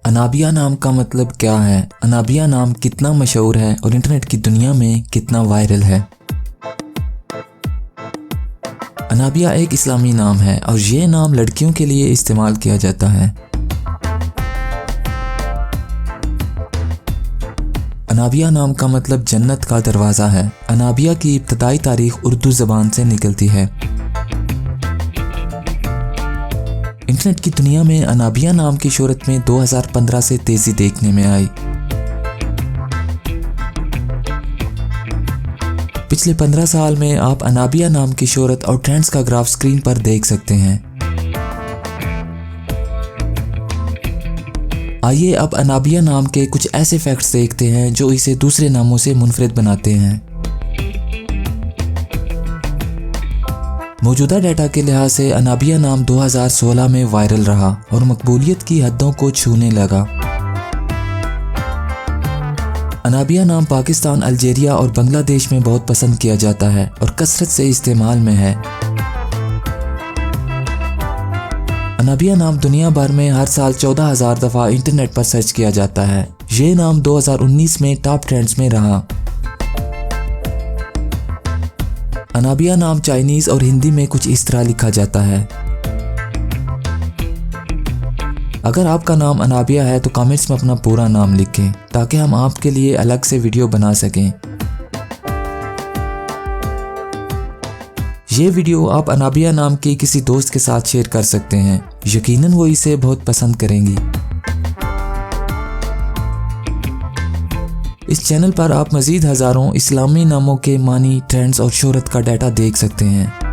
अनाबिया नाम का मतलब क्या है? अनाबिया नाम कितना मशहूर है और इंटरनेट की दुनिया में कितना वायरल है? अनाबिया एक इस्लामी नाम है और ये नाम लड़कियों के लिए इस्तेमाल किया जाता है। अनाबिया नाम का मतलब जन्नत का दरवाज़ा है। अनाबिया की इब्तदाई तारीख उर्दू ज़बान से निकलती है। इंटरनेट की दुनिया में अनाबिया नाम की शोहरत में 2015 से तेज़ी देखने में आई। पिछले 15 साल में आप अनाबिया नाम की शोहरत और ट्रेंड्स का ग्राफ स्क्रीन पर देख सकते हैं। आइए अब अनाबिया नाम के कुछ ऐसे फैक्ट्स देखते हैं जो इसे दूसरे नामों से मुनफरिद बनाते हैं। मौजूदा डाटा के लिहाज से अनाबिया नाम 2016 में वायरल रहा और मकबूलियत की हदों को छूने लगा। अनाबिया नाम पाकिस्तान, अल्जीरिया और बांग्लादेश में बहुत पसंद किया जाता है और कसरत से इस्तेमाल में है। अनाबिया नाम दुनिया भर में हर साल 14,000 दफ़ा इंटरनेट पर सर्च किया जाता है। ये नाम 2019 में टॉप ट्रेंड्स में रहा। अनाबिया नाम चाइनीज़ और हिंदी में कुछ इस तरह लिखा जाता है। अगर आपका नाम अनाबिया है तो कमेंट्स में अपना पूरा नाम लिखें ताकि हम आपके लिए अलग से वीडियो बना सकें। ये वीडियो आप अनाबिया नाम के किसी दोस्त के साथ शेयर कर सकते हैं, यकीनन वो इसे बहुत पसंद करेंगी। इस चैनल पर आप मज़ीद हज़ारों इस्लामी नामों के मानी, ट्रेंड्स और शोहरत का डाटा देख सकते हैं।